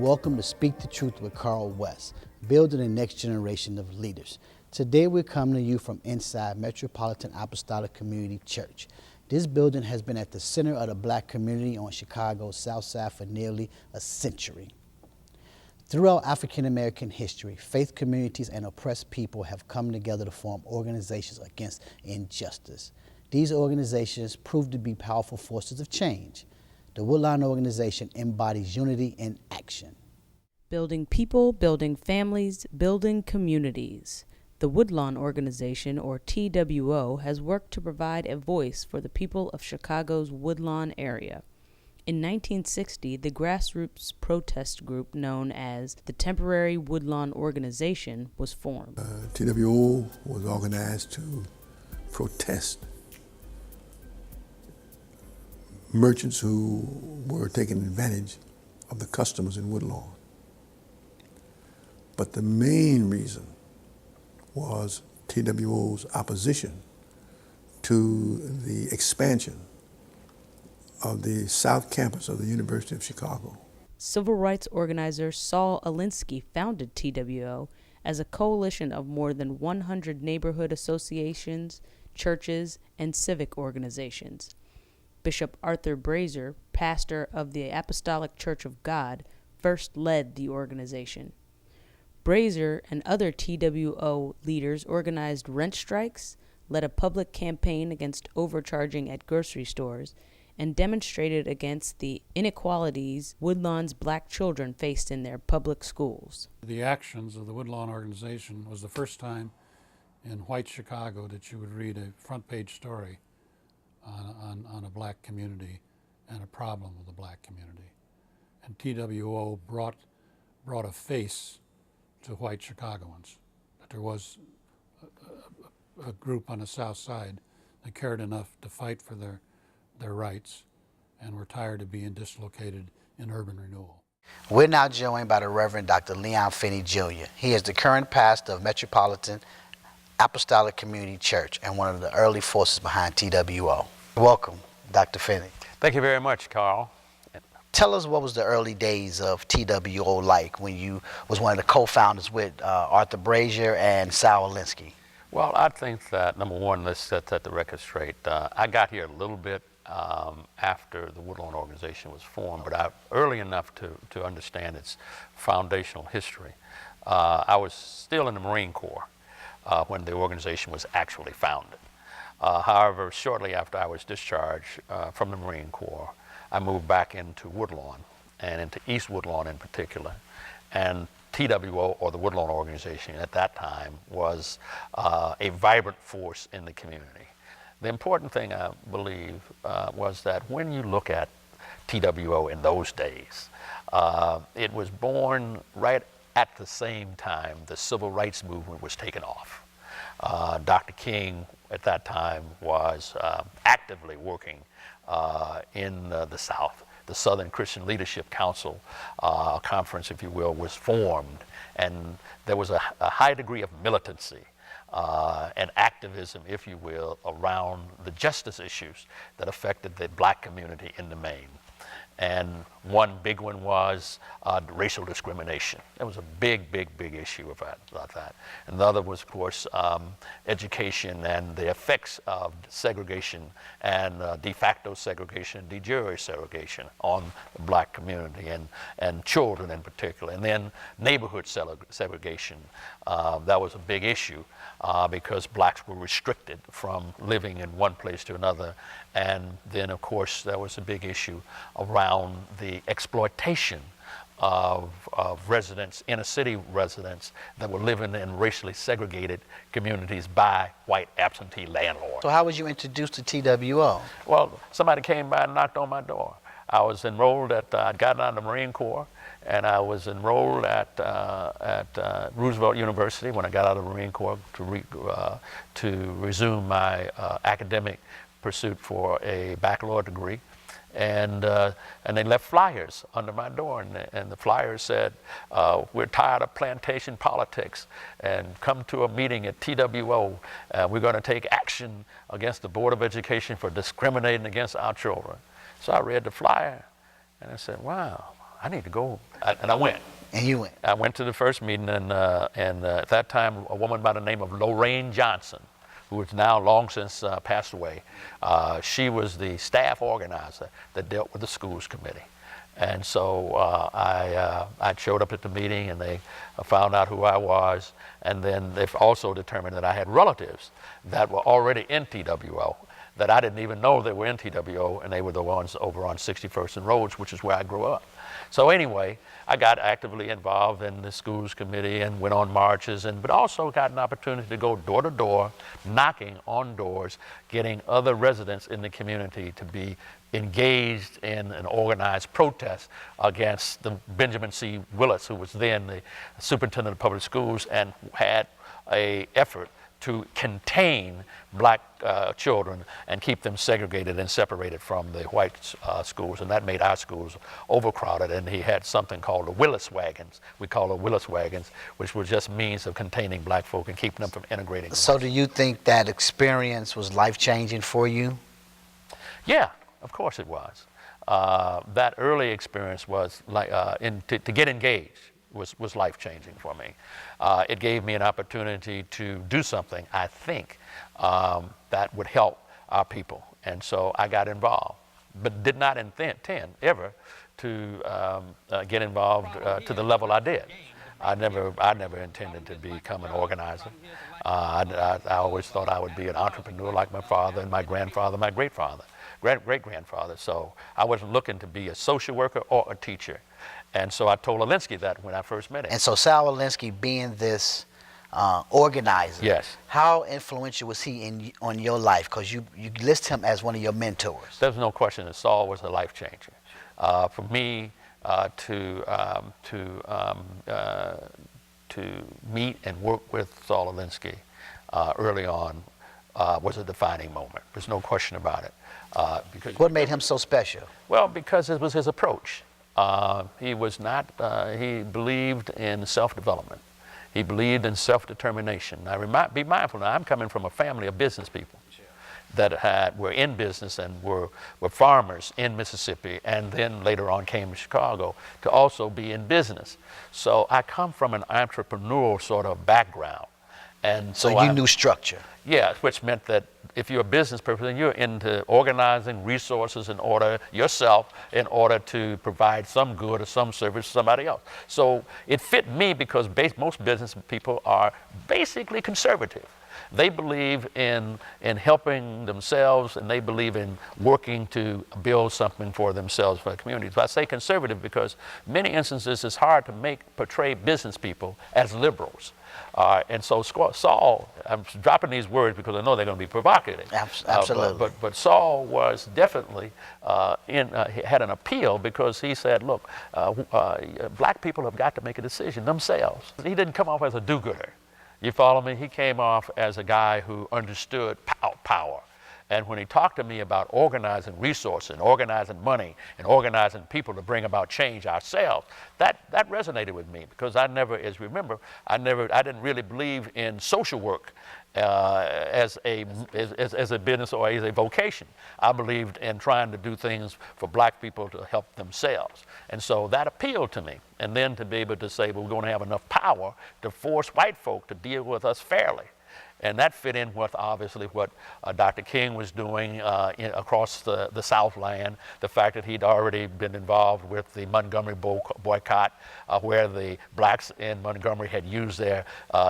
Welcome to Speak the Truth with Carl West, building the next generation of leaders. Today we're coming to you from inside Metropolitan Apostolic Community Church. This building has been at the center of the black community on Chicago's South Side for nearly a century. Throughout African American history, faith communities and oppressed people have come together to form organizations against injustice. These organizations proved to be powerful forces of change. The Woodlawn organization embodies unity in action. Building people, building families, building communities. The Woodlawn organization, or TWO, has worked to provide a voice for the people of Chicago's Woodlawn area. In 1960, the grassroots protest group known as the Temporary Woodlawn Organization was formed. TWO was organized to protest merchants who were taking advantage of the customers in Woodlawn. But the main reason was TWO's opposition to the expansion of the South Campus of the University of Chicago. Civil rights organizer Saul Alinsky founded TWO as a coalition of more than 100 neighborhood associations, churches, and civic organizations. Bishop Arthur Brazier, pastor of the Apostolic Church of God, first led the organization. Brazier and other TWO leaders organized rent strikes, led a public campaign against overcharging at grocery stores, and demonstrated against the inequalities Woodlawn's black children faced in their public schools. The actions of the Woodlawn organization was the first time in white Chicago that you would read a front page story on a black community and a problem of the black community. And TWO brought a face to white Chicagoans. That there was a group on the South Side that cared enough to fight for their rights and were tired of being dislocated in urban renewal. We're now joined by the Reverend Dr. Leon Finney Jr. He is the current pastor of Metropolitan Apostolic Community Church and one of the early forces behind TWO. Welcome, Dr. Finney. Thank you very much, Carl. Tell us what was the early days of TWO like when you was one of the co-founders with Arthur Brazier and Sal Alinsky? Well, I think that, number one, let's set the record straight. I got here a little bit after the Woodlawn organization was formed, but early enough to understand its foundational history. I was still in the Marine Corps when the organization was actually founded. However, shortly after I was discharged from the Marine Corps, I moved back into Woodlawn, and into East Woodlawn in particular. And TWO, or the Woodlawn organization at that time, was a vibrant force in the community. The important thing, I believe, was that when you look at TWO in those days, it was born right at the same time the civil rights movement was taking off. Dr. King at that time was actively working in the South. The Southern Christian Leadership Council conference, if you will, was formed, and there was a high degree of militancy and activism, if you will, around the justice issues that affected the black community in the main. And one big one was racial discrimination. It was a big issue about that. And the other was, of course, education and the effects of segregation and de facto segregation, de jure segregation on the black community and children in particular. And then neighborhood segregation. That was a big issue because blacks were restricted from living in one place to another. And then, of course, there was a big issue around the exploitation of residents, inner city residents, that were living in racially segregated communities by white absentee landlords. So how was you introduced to TWO? Well, somebody came by and knocked on my door. I was enrolled I'd gotten out of the Marine Corps, and I was enrolled at Roosevelt University when I got out of the Marine Corps to resume my academic pursuit for a baccalaureate degree. And they left flyers under my door, and the flyers said, we're tired of plantation politics, and come to a meeting at TWO. We're going to take action against the Board of Education for discriminating against our children. So I read the flyer, and I said, wow, I need to go. And I went. And you went. I went to the first meeting, and at that time, a woman by the name of Lorraine Johnson, who is now long since passed away, she was the staff organizer that dealt with the schools committee. And so I showed up at the meeting, and they found out who I was, and then they also determined that I had relatives that were already in TWO, that I didn't even know they were in TWO, and they were the ones over on 61st and Rhodes, which is where I grew up. So anyway, I got actively involved in the schools committee and went on marches, but also got an opportunity to go door to door, knocking on doors, getting other residents in the community to be engaged in an organized protest against the Benjamin C. Willis, who was then the superintendent of public schools and had an effort to contain black children and keep them segregated and separated from the white schools, and that made our schools overcrowded. And he had something called the Willis wagons. We call it Willis wagons, which was just means of containing black folk and keeping them from integrating. So do you think that experience was life-changing for you? Yeah, of course it was. That early experience was like to get engaged was life-changing for me. It gave me an opportunity to do something, I think, that would help our people. And so I got involved, but did not intend ever to get involved to the level I did. I never intended to become an organizer. I always thought I would be an entrepreneur like my father and my grandfather, my great-grandfather. So I wasn't looking to be a social worker or a teacher. And so I told Alinsky that when I first met him. And so Sal Alinsky, being this organizer, yes, how influential was he on your life? Because you list him as one of your mentors. There's no question that Saul was a life changer. For me to meet and work with Saul Alinsky early on was a defining moment. There's no question about it. Because what made him so special? Well, because it was his approach. He was not, he believed in self-development. He believed in self-determination. Now, be mindful, now I'm coming from a family of business people that were in business and were farmers in Mississippi, and then later on came to Chicago to also be in business. So I come from an entrepreneurial sort of background. And so you knew structure. Yeah, which meant that if you're a business person, you're into organizing resources in order to provide some good or some service to somebody else. So it fit me because most business people are basically conservative. They believe in helping themselves, and they believe in working to build something for themselves, for the communities. But I say conservative because many instances it's hard to portray business people as liberals. And so Saul, I'm dropping these words because I know they're going to be provocative. Absolutely. But Saul was definitely had an appeal because he said, look, black people have got to make a decision themselves. He didn't come off as a do-gooder. You follow me? He came off as a guy who understood power. And when he talked to me about organizing resources and organizing money and organizing people to bring about change ourselves, that resonated with me because I didn't really believe in social work as a business or as a vocation. I believed in trying to do things for black people to help themselves. And so that appealed to me. And then to be able to say, well, we're going to have enough power to force white folk to deal with us fairly. And that fit in with, obviously, what Dr. King was doing across the Southland, the fact that he'd already been involved with the Montgomery boycott, where the blacks in Montgomery had used their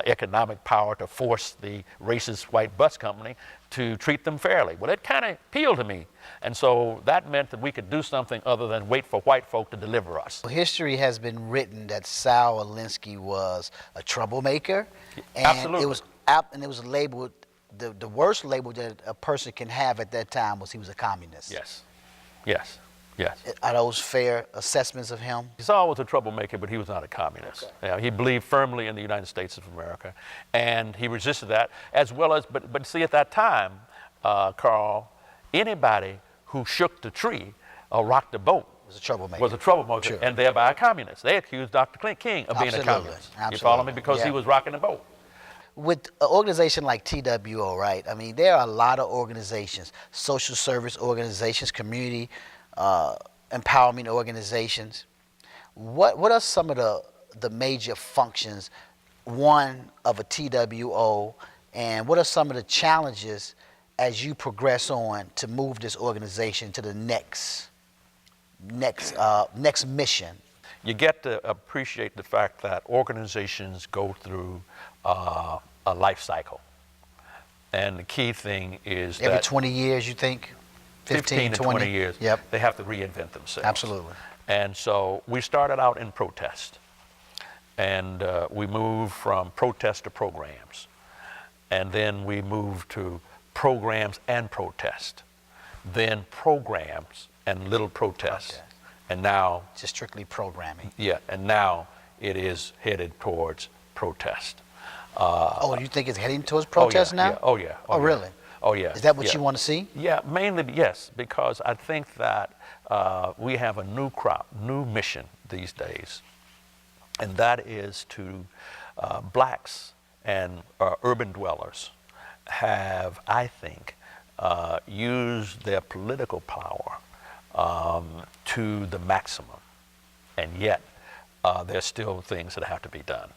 economic power to force the racist white bus company to treat them fairly. Well, it kind of appealed to me. And so that meant that we could do something other than wait for white folk to deliver us. History has been written that Sal Alinsky was a troublemaker. And absolutely. It was labeled, the worst label that a person can have at that time was he was a communist. Yes, yes, yes. Are those fair assessments of him? Saul was a troublemaker, but he was not a communist. Okay. He believed firmly in the United States of America, and he resisted that, as well as, but see, at that time, Carl, anybody who shook the tree or rocked the boat was a troublemaker, sure. And thereby a communist. They accused Dr. King of being a communist. Absolutely. You follow me? Because he was rocking the boat. With an organization like TWO, right? I mean, there are a lot of organizations, social service organizations, community empowerment organizations. What are some of the major functions, one, of a TWO, and what are some of the challenges as you progress on to move this organization to the next mission? You get to appreciate the fact that organizations go through a life cycle. And the key thing is Every that 20 years, you think? 15 to 20 years, Yep. they have to reinvent themselves. Absolutely. And so we started out in protest. And we moved from protest to programs. And then we moved to programs and protest. Then programs and little protests. Okay. And now, Just strictly programming. yeah, and now it is headed towards protest. Oh, you think it's heading towards protest now? Yeah. Oh, yeah. Oh, yeah. really? Oh, yeah. Is that what yeah. you want to see? Yeah, mainly yes, because I think that we have a new crop, new mission these days, and that is to blacks and urban dwellers have, I think, used their political power to the maximum, and yet there's still things that have to be done.